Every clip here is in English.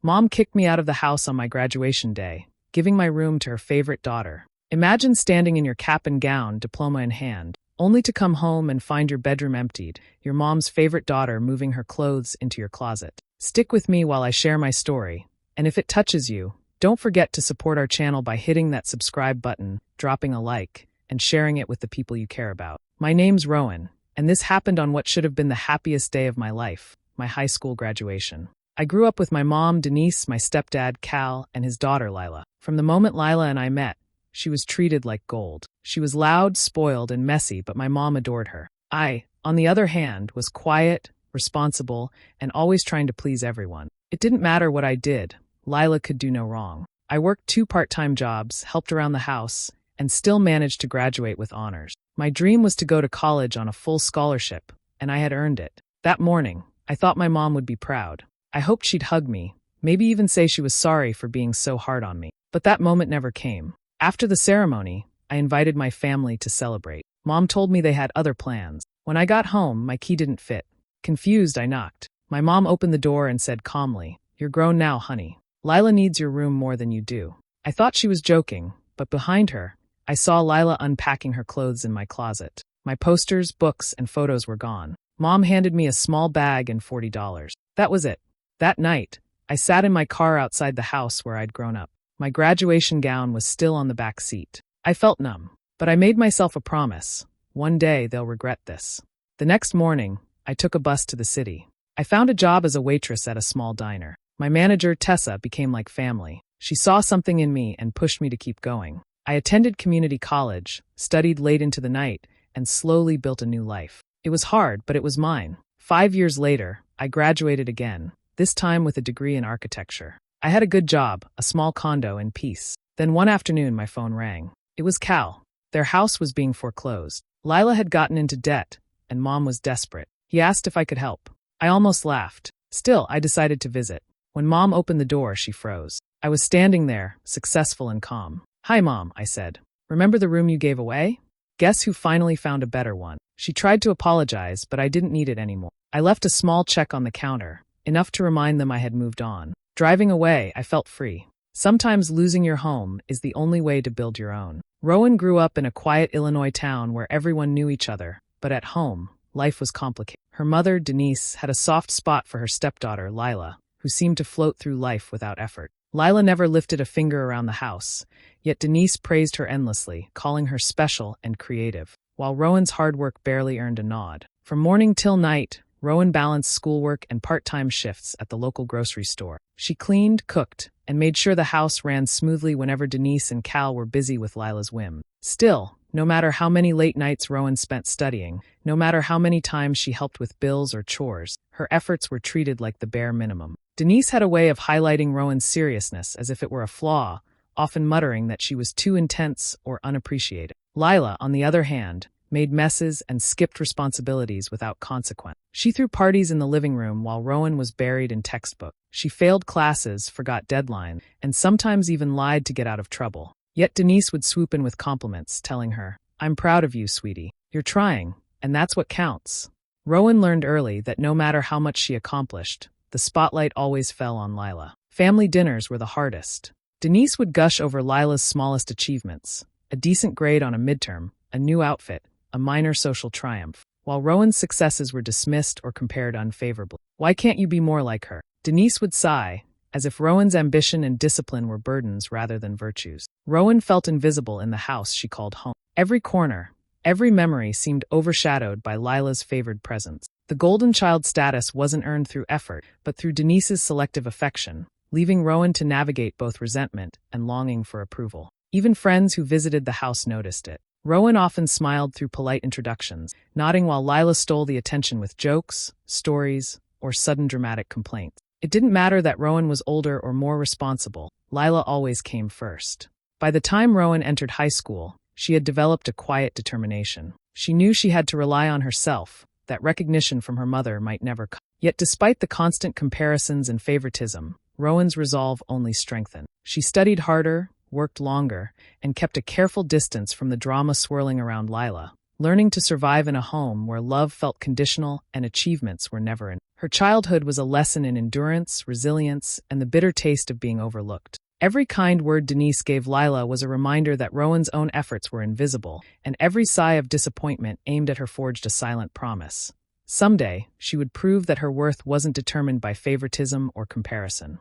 Mom kicked me out of the house on my graduation day, giving my room to her favorite daughter. Imagine standing in your cap and gown, diploma in hand, only to come home and find your bedroom emptied, your mom's favorite daughter moving her clothes into your closet. Stick with me while I share my story, and if it touches you, don't forget to support our channel by hitting that subscribe button, dropping a like, and sharing it with the people you care about. My name's Rowan, and this happened on what should have been the happiest day of my life, my high school graduation. I grew up with my mom, Denise, my stepdad, Cal, and his daughter, Lila. From the moment Lila and I met, she was treated like gold. She was loud, spoiled, and messy, but my mom adored her. I, on the other hand, was quiet, responsible, and always trying to please everyone. It didn't matter what I did. Lila could do no wrong. I worked 2 part-time jobs, helped around the house, and still managed to graduate with honors. My dream was to go to college on a full scholarship, and I had earned it. That morning, I thought my mom would be proud. I hoped she'd hug me, maybe even say she was sorry for being so hard on me. But that moment never came. After the ceremony, I invited my family to celebrate. Mom told me they had other plans. When I got home, my key didn't fit. Confused, I knocked. My mom opened the door and said calmly, "You're grown now, honey. Lila needs your room more than you do." I thought she was joking, but behind her, I saw Lila unpacking her clothes in my closet. My posters, books, and photos were gone. Mom handed me a small bag and $40. That was it. That night, I sat in my car outside the house where I'd grown up. My graduation gown was still on the back seat. I felt numb, but I made myself a promise. One day they'll regret this. The next morning, I took a bus to the city. I found a job as a waitress at a small diner. My manager, Tessa, became like family. She saw something in me and pushed me to keep going. I attended community college, studied late into the night, and slowly built a new life. It was hard, but it was mine. 5 years later, I graduated again, this time with a degree in architecture. I had a good job, a small condo, and peace. Then one afternoon my phone rang. It was Cal. Their house was being foreclosed. Lila had gotten into debt, and Mom was desperate. He asked if I could help. I almost laughed. Still, I decided to visit. When Mom opened the door, she froze. I was standing there, successful and calm. "Hi, Mom," I said. "Remember the room you gave away? Guess who finally found a better one?" She tried to apologize, but I didn't need it anymore. I left a small check on the counter, enough to remind them I had moved on. Driving away, I felt free. Sometimes losing your home is the only way to build your own. Rowan grew up in a quiet Illinois town where everyone knew each other, but at home, life was complicated. Her mother, Denise, had a soft spot for her stepdaughter, Lila, who seemed to float through life without effort. Lila never lifted a finger around the house, yet Denise praised her endlessly, calling her special and creative, while Rowan's hard work barely earned a nod. From morning till night, Rowan balanced schoolwork and part-time shifts at the local grocery store. She cleaned, cooked, and made sure the house ran smoothly whenever Denise and Cal were busy with Lila's whim. Still, no matter how many late nights Rowan spent studying, no matter how many times she helped with bills or chores, her efforts were treated like the bare minimum. Denise had a way of highlighting Rowan's seriousness as if it were a flaw, often muttering that she was too intense or unappreciated. Lila, on the other hand, made messes and skipped responsibilities without consequence. She threw parties in the living room while Rowan was buried in textbook. She failed classes, forgot deadlines, and sometimes even lied to get out of trouble. Yet Denise would swoop in with compliments, telling her, "I'm proud of you, sweetie. You're trying, and that's what counts." Rowan learned early that no matter how much she accomplished, the spotlight always fell on Lila. Family dinners were the hardest. Denise would gush over Lila's smallest achievements, a decent grade on a midterm, a new outfit, a minor social triumph, while Rowan's successes were dismissed or compared unfavorably. "Why can't you be more like her?" Denise would sigh, as if Rowan's ambition and discipline were burdens rather than virtues. Rowan felt invisible in the house she called home. Every corner, every memory seemed overshadowed by Lila's favored presence. The golden child status wasn't earned through effort, but through Denise's selective affection, leaving Rowan to navigate both resentment and longing for approval. Even friends who visited the house noticed it. Rowan often smiled through polite introductions, nodding while Lila stole the attention with jokes, stories, or sudden dramatic complaints. It didn't matter that Rowan was older or more responsible, Lila always came first. By the time Rowan entered high school, she had developed a quiet determination. She knew she had to rely on herself, that recognition from her mother might never come. Yet despite the constant comparisons and favoritism, Rowan's resolve only strengthened. She studied harder, worked longer, and kept a careful distance from the drama swirling around Lila, learning to survive in a home where love felt conditional and achievements were never enough. Her childhood was a lesson in endurance, resilience, and the bitter taste of being overlooked. Every kind word Denise gave Lila was a reminder that Rowan's own efforts were invisible, and every sigh of disappointment aimed at her forged a silent promise. Someday, she would prove that her worth wasn't determined by favoritism or comparison.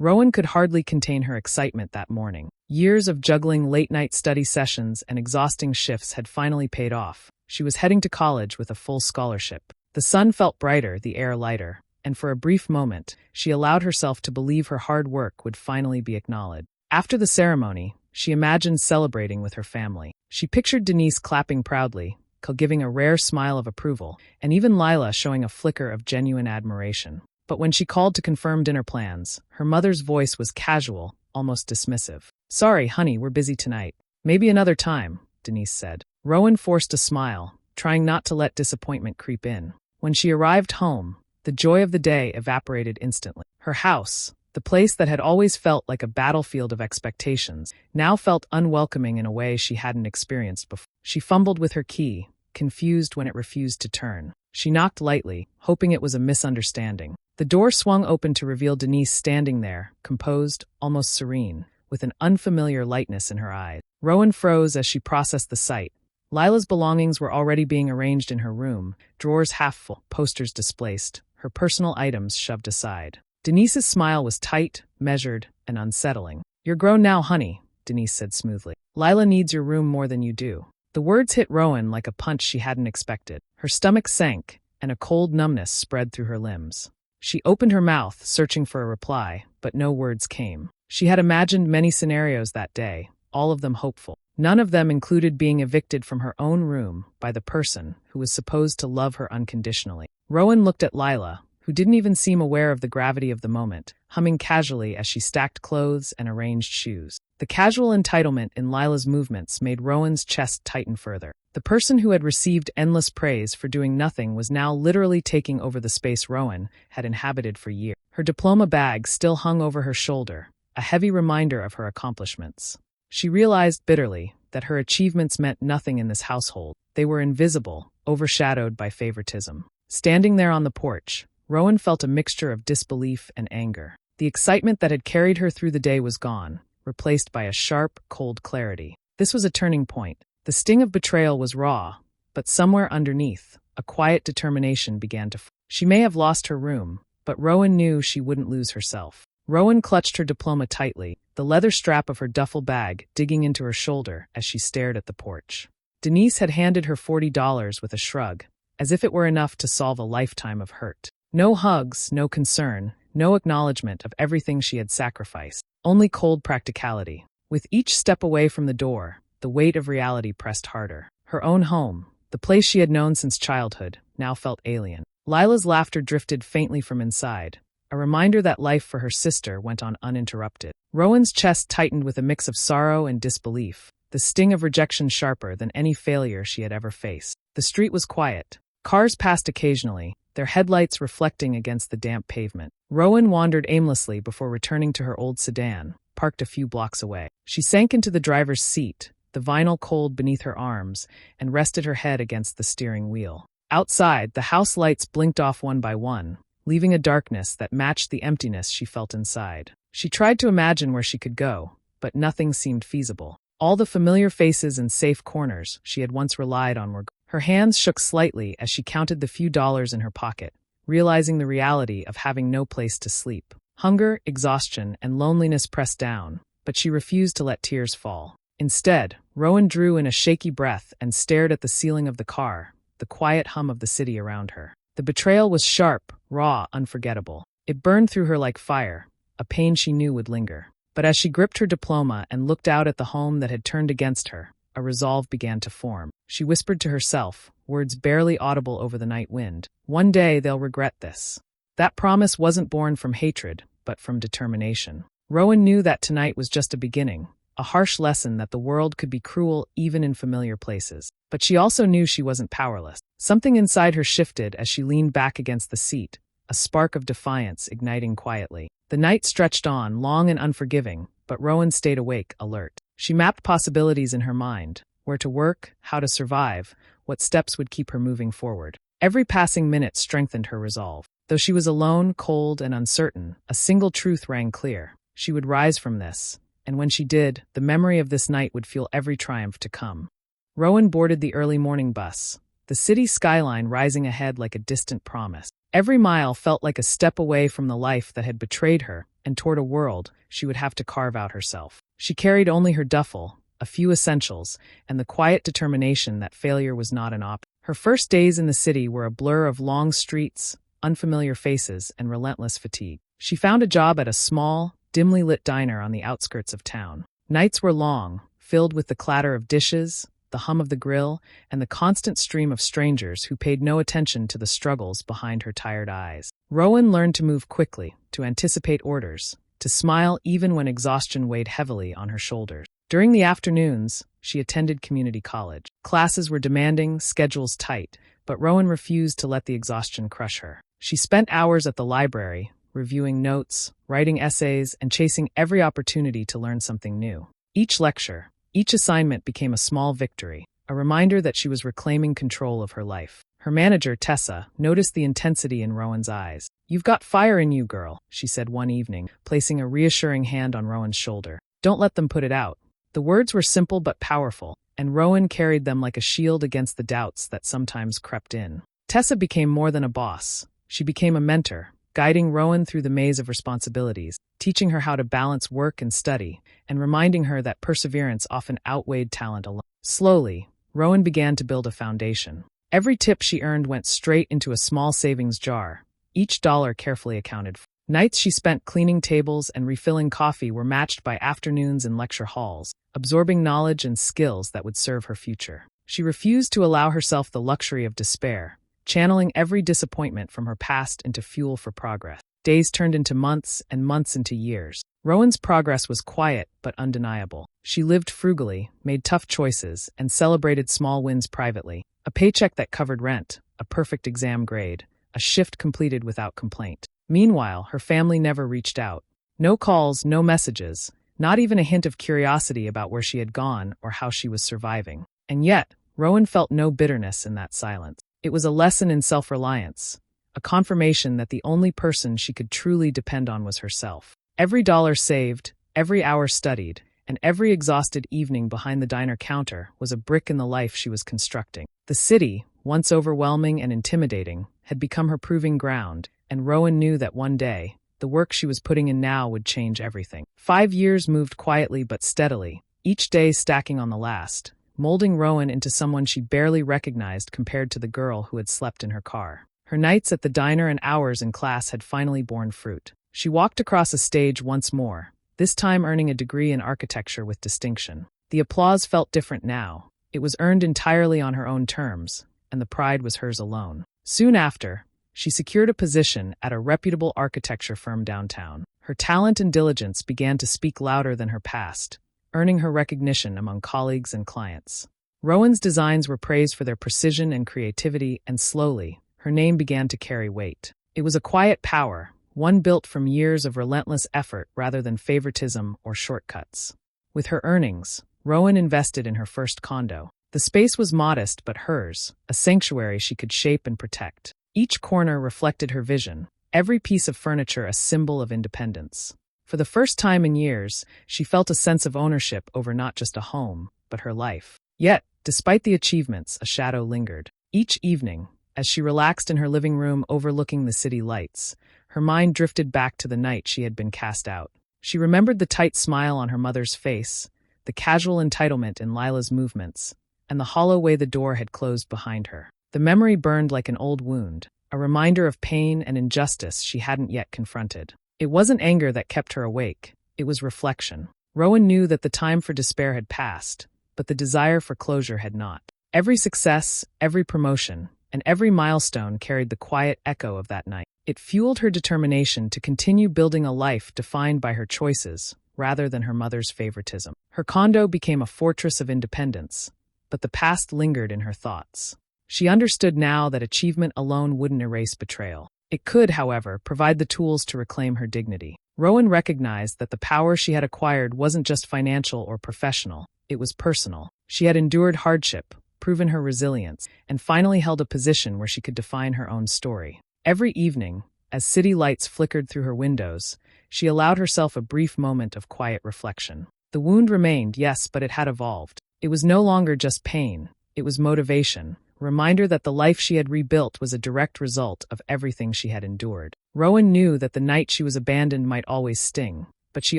Rowan could hardly contain her excitement that morning. Years of juggling late-night study sessions and exhausting shifts had finally paid off. She was heading to college with a full scholarship. The sun felt brighter, the air lighter, and for a brief moment, she allowed herself to believe her hard work would finally be acknowledged. After the ceremony, she imagined celebrating with her family. She pictured Denise clapping proudly, giving a rare smile of approval, and even Lila showing a flicker of genuine admiration. But when she called to confirm dinner plans, her mother's voice was casual, almost dismissive. "Sorry, honey, we're busy tonight. Maybe another time," Denise said. Rowan forced a smile, trying not to let disappointment creep in. When she arrived home, the joy of the day evaporated instantly. Her house, the place that had always felt like a battlefield of expectations, now felt unwelcoming in a way she hadn't experienced before. She fumbled with her key, confused when it refused to turn. She knocked lightly, hoping it was a misunderstanding. The door swung open to reveal Denise standing there, composed, almost serene, with an unfamiliar lightness in her eyes. Rowan froze as she processed the sight. Lila's belongings were already being arranged in her room, drawers half full, posters displaced, her personal items shoved aside. Denise's smile was tight, measured, and unsettling. "You're grown now, honey," Denise said smoothly. "Lila needs your room more than you do." The words hit Rowan like a punch she hadn't expected. Her stomach sank, and a cold numbness spread through her limbs. She opened her mouth, searching for a reply, but no words came. She had imagined many scenarios that day, all of them hopeful. None of them included being evicted from her own room by the person who was supposed to love her unconditionally. Rowan looked at Lila, who didn't even seem aware of the gravity of the moment, humming casually as she stacked clothes and arranged shoes. The casual entitlement in Lila's movements made Rowan's chest tighten further. The person who had received endless praise for doing nothing was now literally taking over the space Rowan had inhabited for years. Her diploma bag still hung over her shoulder, a heavy reminder of her accomplishments. She realized bitterly that her achievements meant nothing in this household. They were invisible, overshadowed by favoritism. Standing there on the porch, Rowan felt a mixture of disbelief and anger. The excitement that had carried her through the day was gone, replaced by a sharp, cold clarity. This was a turning point. The sting of betrayal was raw, but somewhere underneath, a quiet determination began to form. She may have lost her room, but Rowan knew she wouldn't lose herself. Rowan clutched her diploma tightly, the leather strap of her duffel bag digging into her shoulder as she stared at the porch. Denise had handed her $40 with a shrug, as if it were enough to solve a lifetime of hurt. No hugs, no concern, no acknowledgement of everything she had sacrificed. Only cold practicality. With each step away from the door, the weight of reality pressed harder. Her own home, the place she had known since childhood, now felt alien. Lila's laughter drifted faintly from inside, a reminder that life for her sister went on uninterrupted. Rowan's chest tightened with a mix of sorrow and disbelief, the sting of rejection sharper than any failure she had ever faced. The street was quiet. Cars passed occasionally, their headlights reflecting against the damp pavement. Rowan wandered aimlessly before returning to her old sedan, parked a few blocks away. She sank into the driver's seat, the vinyl cold beneath her arms, and rested her head against the steering wheel. Outside, the house lights blinked off one by one, leaving a darkness that matched the emptiness she felt inside. She tried to imagine where she could go, but nothing seemed feasible. All the familiar faces and safe corners she had once relied on were gone. Her hands shook slightly as she counted the few dollars in her pocket, realizing the reality of having no place to sleep. Hunger, exhaustion, and loneliness pressed down, but she refused to let tears fall. Instead, Rowan drew in a shaky breath and stared at the ceiling of the car, the quiet hum of the city around her. The betrayal was sharp, raw, unforgettable. It burned through her like fire, a pain she knew would linger. But as she gripped her diploma and looked out at the home that had turned against her, a resolve began to form. She whispered to herself, words barely audible over the night wind. One day they'll regret this. That promise wasn't born from hatred, but from determination. Rowan knew that tonight was just a beginning, a harsh lesson that the world could be cruel even in familiar places. But she also knew she wasn't powerless. Something inside her shifted as she leaned back against the seat, a spark of defiance igniting quietly. The night stretched on, long and unforgiving, but Rowan stayed awake, alert. She mapped possibilities in her mind, where to work, how to survive, what steps would keep her moving forward. Every passing minute strengthened her resolve. Though she was alone, cold, and uncertain, a single truth rang clear. She would rise from this, and when she did, the memory of this night would fuel every triumph to come. Rowan boarded the early morning bus, the city skyline rising ahead like a distant promise. Every mile felt like a step away from the life that had betrayed her and toward a world she would have to carve out herself. She carried only her duffel, a few essentials, and the quiet determination that failure was not an option. Her first days in the city were a blur of long streets, unfamiliar faces, and relentless fatigue. She found a job at a small, dimly lit diner on the outskirts of town. Nights were long, filled with the clatter of dishes, the hum of the grill, and the constant stream of strangers who paid no attention to the struggles behind her tired eyes. Rowan learned to move quickly, to anticipate orders, to smile even when exhaustion weighed heavily on her shoulders. During the afternoons, she attended community college. Classes were demanding, schedules tight, but Rowan refused to let the exhaustion crush her. She spent hours at the library, reviewing notes, writing essays, and chasing every opportunity to learn something new. Each lecture, each assignment became a small victory, a reminder that she was reclaiming control of her life. Her manager, Tessa, noticed the intensity in Rowan's eyes. "You've got fire in you, girl," she said one evening, placing a reassuring hand on Rowan's shoulder. "Don't let them put it out." The words were simple but powerful, and Rowan carried them like a shield against the doubts that sometimes crept in. Tessa became more than a boss. She became a mentor, guiding Rowan through the maze of responsibilities, teaching her how to balance work and study, and reminding her that perseverance often outweighed talent alone. Slowly, Rowan began to build a foundation. Every tip she earned went straight into a small savings jar, each dollar carefully accounted for. Nights she spent cleaning tables and refilling coffee were matched by afternoons in lecture halls, absorbing knowledge and skills that would serve her future. She refused to allow herself the luxury of despair, channeling every disappointment from her past into fuel for progress. Days turned into months and months into years. Rowan's progress was quiet but undeniable. She lived frugally, made tough choices, and celebrated small wins privately. A paycheck that covered rent, a perfect exam grade, a shift completed without complaint. Meanwhile, her family never reached out. No calls, no messages, not even a hint of curiosity about where she had gone or how she was surviving. And yet, Rowan felt no bitterness in that silence. It was a lesson in self-reliance, a confirmation that the only person she could truly depend on was herself. Every dollar saved, every hour studied, and every exhausted evening behind the diner counter was a brick in the life she was constructing. The city, once overwhelming and intimidating, had become her proving ground, and Rowan knew that one day, the work she was putting in now would change everything. 5 years moved quietly but steadily, each day stacking on the last, molding Rowan into someone she barely recognized compared to the girl who had slept in her car. Her nights at the diner and hours in class had finally borne fruit. She walked across a stage once more, this time earning a degree in architecture with distinction. The applause felt different now. It was earned entirely on her own terms, and the pride was hers alone. Soon after, she secured a position at a reputable architecture firm downtown. Her talent and diligence began to speak louder than her past, earning her recognition among colleagues and clients. Rowan's designs were praised for their precision and creativity, and slowly, her name began to carry weight. It was a quiet power, one built from years of relentless effort rather than favoritism or shortcuts. With her earnings, Rowan invested in her first condo. The space was modest but hers, a sanctuary she could shape and protect. Each corner reflected her vision, every piece of furniture a symbol of independence. For the first time in years, she felt a sense of ownership over not just a home, but her life. Yet, despite the achievements, a shadow lingered. Each evening, as she relaxed in her living room overlooking the city lights, her mind drifted back to the night she had been cast out. She remembered the tight smile on her mother's face, the casual entitlement in Lila's movements, and the hollow way the door had closed behind her. The memory burned like an old wound, a reminder of pain and injustice she hadn't yet confronted. It wasn't anger that kept her awake, it was reflection. Rowan knew that the time for despair had passed, but the desire for closure had not. Every success, every promotion, and every milestone carried the quiet echo of that night. It fueled her determination to continue building a life defined by her choices, rather than her mother's favoritism. Her condo became a fortress of independence, but the past lingered in her thoughts. She understood now that achievement alone wouldn't erase betrayal. It could, however, provide the tools to reclaim her dignity. Rowan recognized that the power she had acquired wasn't just financial or professional, it was personal. She had endured hardship, proven her resilience, and finally held a position where she could define her own story. Every evening, as city lights flickered through her windows, she allowed herself a brief moment of quiet reflection. The wound remained, yes, but it had evolved. It was no longer just pain. It was motivation, a reminder that the life she had rebuilt was a direct result of everything she had endured. Rowan knew that the night she was abandoned might always sting, but she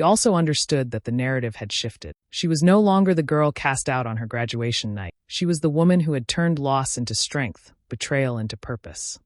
also understood that the narrative had shifted. She was no longer the girl cast out on her graduation night. She was the woman who had turned loss into strength, betrayal into purpose.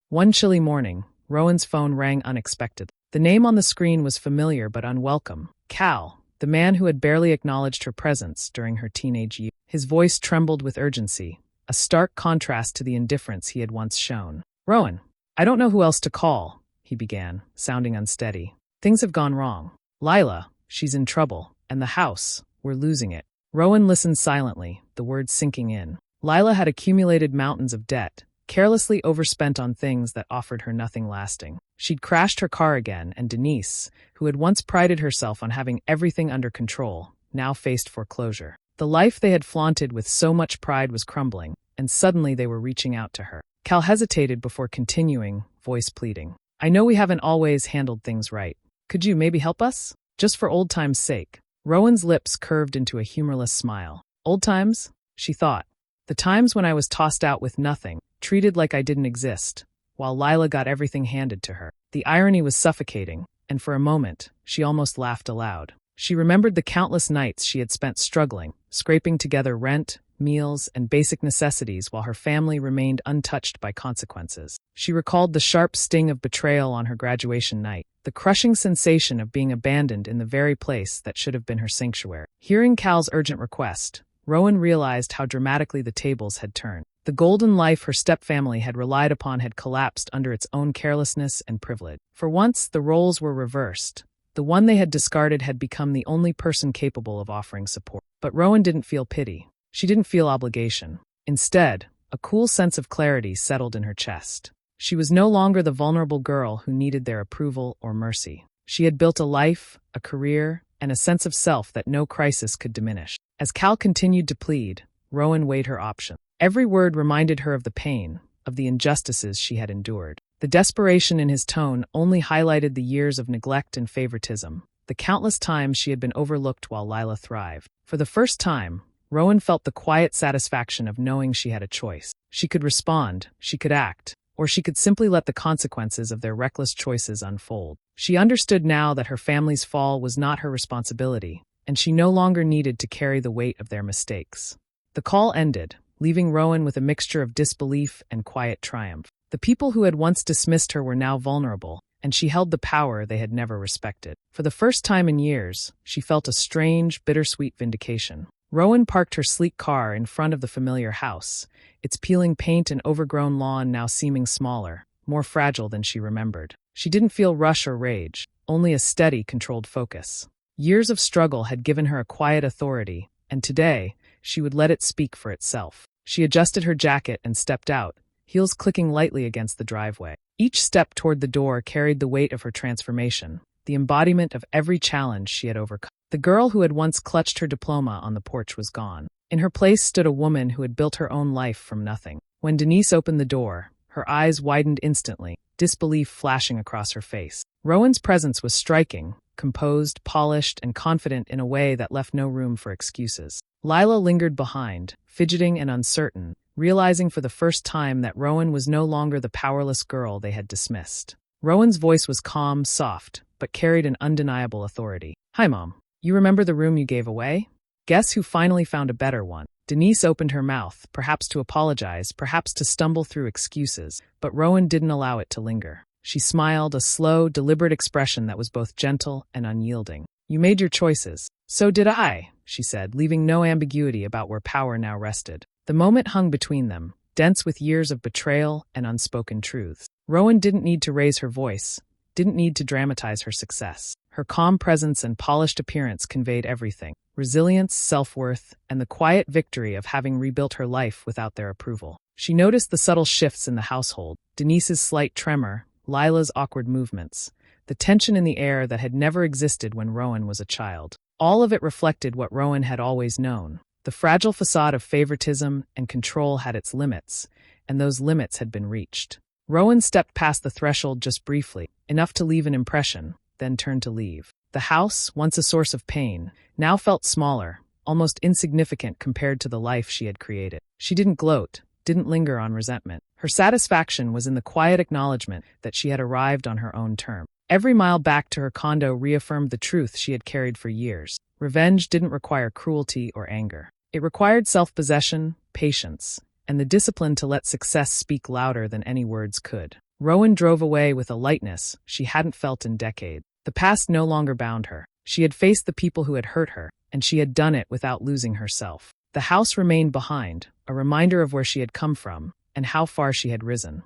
One chilly morning, Rowan's phone rang unexpectedly. The name on the screen was familiar but unwelcome. Cal, the man who had barely acknowledged her presence during her teenage years. His voice trembled with urgency, a stark contrast to the indifference he had once shown. "Rowan, I don't know who else to call," he began, sounding unsteady. "Things have gone wrong. Lila, she's in trouble, and the house, we're losing it." Rowan listened silently, the words sinking in. Lila had accumulated mountains of debt, carelessly overspent on things that offered her nothing lasting. She'd crashed her car again, and Denise, who had once prided herself on having everything under control, now faced foreclosure. The life they had flaunted with so much pride was crumbling, and suddenly they were reaching out to her. Cal hesitated before continuing, voice pleading. "I know we haven't always handled things right. Could you maybe help us? Just for old time's sake." Rowan's lips curved into a humorless smile. "Old times?" she thought. "The times when I was tossed out with nothing, treated like I didn't exist, while Lila got everything handed to her." The irony was suffocating, and for a moment, she almost laughed aloud. She remembered the countless nights she had spent struggling, scraping together rent, meals, and basic necessities while her family remained untouched by consequences. She recalled the sharp sting of betrayal on her graduation night, the crushing sensation of being abandoned in the very place that should have been her sanctuary. Hearing Cal's urgent request, Rowan realized how dramatically the tables had turned. The golden life her stepfamily had relied upon had collapsed under its own carelessness and privilege. For once, the roles were reversed. The one they had discarded had become the only person capable of offering support. But Rowan didn't feel pity. She didn't feel obligation. Instead, a cool sense of clarity settled in her chest. She was no longer the vulnerable girl who needed their approval or mercy. She had built a life, a career, and a sense of self that no crisis could diminish. As Cal continued to plead, Rowan weighed her options. Every word reminded her of the pain, of the injustices she had endured. The desperation in his tone only highlighted the years of neglect and favoritism, the countless times she had been overlooked while Lila thrived. For the first time, Rowan felt the quiet satisfaction of knowing she had a choice. She could respond, she could act, or she could simply let the consequences of their reckless choices unfold. She understood now that her family's fall was not her responsibility, and she no longer needed to carry the weight of their mistakes. The call ended, leaving Rowan with a mixture of disbelief and quiet triumph. The people who had once dismissed her were now vulnerable, and she held the power they had never respected. For the first time in years, she felt a strange, bittersweet vindication. Rowan parked her sleek car in front of the familiar house, its peeling paint and overgrown lawn now seeming smaller, more fragile than she remembered. She didn't feel rush or rage, only a steady, controlled focus. Years of struggle had given her a quiet authority, and today, she would let it speak for itself. She adjusted her jacket and stepped out, heels clicking lightly against the driveway. Each step toward the door carried the weight of her transformation, the embodiment of every challenge she had overcome. The girl who had once clutched her diploma on the porch was gone. In her place stood a woman who had built her own life from nothing. When Denise opened the door, her eyes widened instantly, disbelief flashing across her face. Rowan's presence was striking, composed, polished, and confident in a way that left no room for excuses. Lila lingered behind, fidgeting and uncertain, realizing for the first time that Rowan was no longer the powerless girl they had dismissed. Rowan's voice was calm, soft, but carried an undeniable authority. "Hi, Mom. You remember the room you gave away? Guess who finally found a better one?" Denise opened her mouth, perhaps to apologize, perhaps to stumble through excuses, but Rowan didn't allow it to linger. She smiled, a slow, deliberate expression that was both gentle and unyielding. "You made your choices. So did I," she said, leaving no ambiguity about where power now rested. The moment hung between them, dense with years of betrayal and unspoken truths. Rowan didn't need to raise her voice, didn't need to dramatize her success. Her calm presence and polished appearance conveyed everything: resilience, self-worth, and the quiet victory of having rebuilt her life without their approval. She noticed the subtle shifts in the household, Denise's slight tremor, Lila's awkward movements, the tension in the air that had never existed when Rowan was a child. All of it reflected what Rowan had always known. The fragile facade of favoritism and control had its limits, and those limits had been reached. Rowan stepped past the threshold just briefly, enough to leave an impression, then turned to leave. The house, once a source of pain, now felt smaller, almost insignificant compared to the life she had created. She didn't gloat, didn't linger on resentment. Her satisfaction was in the quiet acknowledgement that she had arrived on her own terms. Every mile back to her condo reaffirmed the truth she had carried for years. Revenge didn't require cruelty or anger. It required self-possession, patience, and the discipline to let success speak louder than any words could. Rowan drove away with a lightness she hadn't felt in decades. The past no longer bound her. She had faced the people who had hurt her, and she had done it without losing herself. The house remained behind, a reminder of where she had come from and how far she had risen.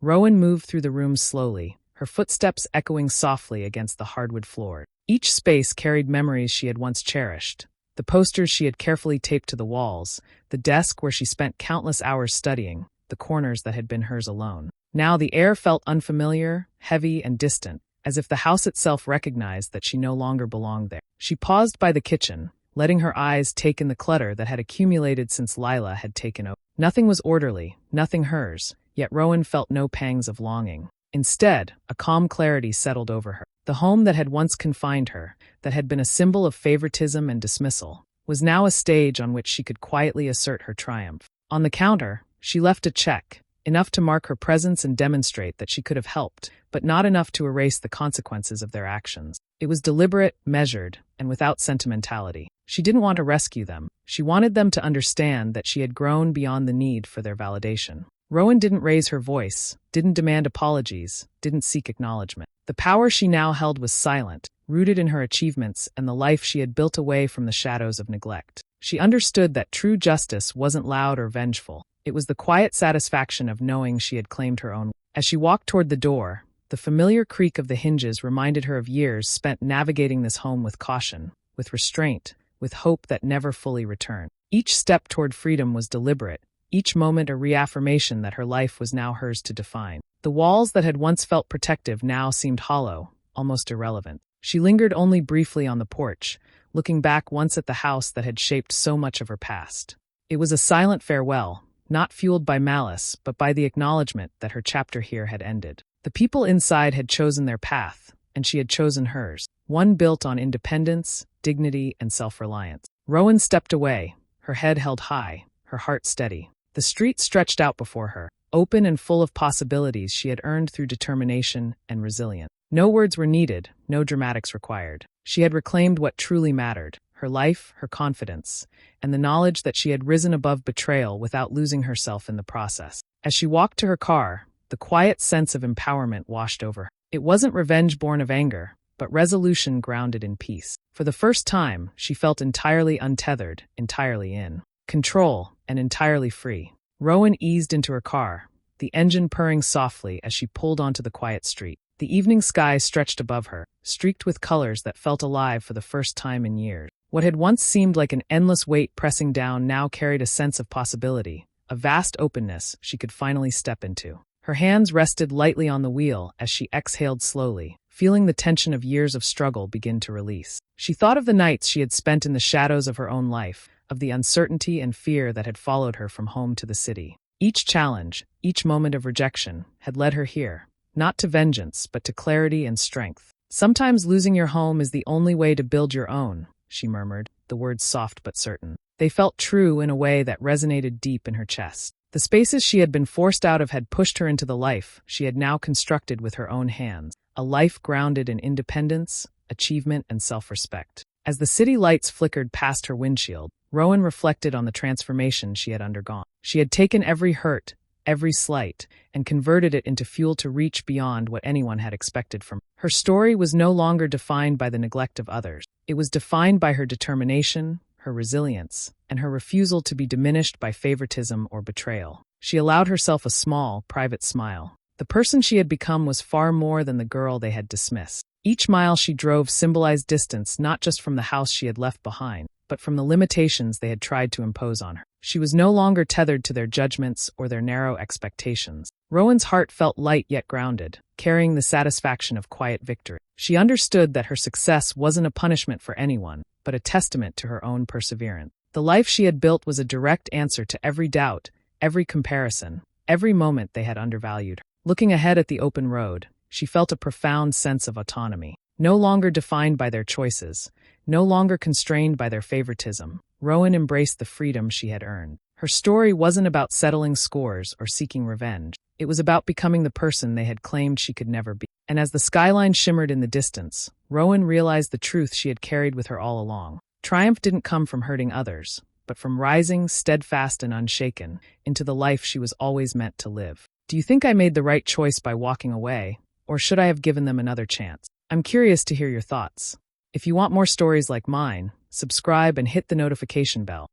Rowan moved through the rooms slowly, her footsteps echoing softly against the hardwood floor. Each space carried memories she had once cherished. The posters she had carefully taped to the walls, the desk where she spent countless hours studying, the corners that had been hers alone. Now the air felt unfamiliar, heavy, and distant, as if the house itself recognized that she no longer belonged there. She paused by the kitchen, letting her eyes take in the clutter that had accumulated since Lila had taken over. Nothing was orderly, nothing hers, yet Rowan felt no pangs of longing. Instead, a calm clarity settled over her. The home that had once confined her, that had been a symbol of favoritism and dismissal, was now a stage on which she could quietly assert her triumph. On the counter, she left a check, enough to mark her presence and demonstrate that she could have helped, but not enough to erase the consequences of their actions. It was deliberate, measured, and without sentimentality. She didn't want to rescue them. She wanted them to understand that she had grown beyond the need for their validation. Rowan didn't raise her voice, didn't demand apologies, didn't seek acknowledgement. The power she now held was silent, rooted in her achievements and the life she had built away from the shadows of neglect. She understood that true justice wasn't loud or vengeful. It was the quiet satisfaction of knowing she had claimed her own. As she walked toward the door, the familiar creak of the hinges reminded her of years spent navigating this home with caution, with restraint, with hope that never fully returned. Each step toward freedom was deliberate, each moment a reaffirmation that her life was now hers to define. The walls that had once felt protective now seemed hollow, almost irrelevant. She lingered only briefly on the porch, looking back once at the house that had shaped so much of her past. It was a silent farewell, not fueled by malice, but by the acknowledgement that her chapter here had ended. The people inside had chosen their path, and she had chosen hers, one built on independence, dignity, and self-reliance. Rowan stepped away, her head held high, her heart steady. The street stretched out before her, open and full of possibilities she had earned through determination and resilience. No words were needed, no dramatics required. She had reclaimed what truly mattered, her life, her confidence, and the knowledge that she had risen above betrayal without losing herself in the process. As she walked to her car, the quiet sense of empowerment washed over her. It wasn't revenge born of anger, but resolution grounded in peace. For the first time, she felt entirely untethered, entirely in control, and entirely free. Rowan eased into her car, the engine purring softly as she pulled onto the quiet street. The evening sky stretched above her, streaked with colors that felt alive for the first time in years. What had once seemed like an endless weight pressing down now carried a sense of possibility, a vast openness she could finally step into. Her hands rested lightly on the wheel as she exhaled slowly, feeling the tension of years of struggle begin to release. She thought of the nights she had spent in the shadows of her own life, of the uncertainty and fear that had followed her from home to the city. Each challenge, each moment of rejection, had led her here, not to vengeance, but to clarity and strength. Sometimes losing your home is the only way to build your own, she murmured, the words soft but certain. They felt true in a way that resonated deep in her chest. The spaces she had been forced out of had pushed her into the life she had now constructed with her own hands, a life grounded in independence, achievement, and self-respect. As the city lights flickered past her windshield, Rowan reflected on the transformation she had undergone. She had taken every hurt, every slight, and converted it into fuel to reach beyond what anyone had expected from her. Her story was no longer defined by the neglect of others. It was defined by her determination, her resilience, and her refusal to be diminished by favoritism or betrayal. She allowed herself a small, private smile. The person she had become was far more than the girl they had dismissed. Each mile she drove symbolized distance not just from the house she had left behind, but from the limitations they had tried to impose on her. She was no longer tethered to their judgments or their narrow expectations. Rowan's heart felt light yet grounded, carrying the satisfaction of quiet victory. She understood that her success wasn't a punishment for anyone, but a testament to her own perseverance. The life she had built was a direct answer to every doubt, every comparison, every moment they had undervalued her. Looking ahead at the open road, she felt a profound sense of autonomy. No longer defined by their choices, no longer constrained by their favoritism, Rowan embraced the freedom she had earned. Her story wasn't about settling scores or seeking revenge. It was about becoming the person they had claimed she could never be. And as the skyline shimmered in the distance, Rowan realized the truth she had carried with her all along. Triumph didn't come from hurting others, but from rising, steadfast and unshaken, into the life she was always meant to live. Do you think I made the right choice by walking away, or should I have given them another chance? I'm curious to hear your thoughts. If you want more stories like mine, subscribe and hit the notification bell.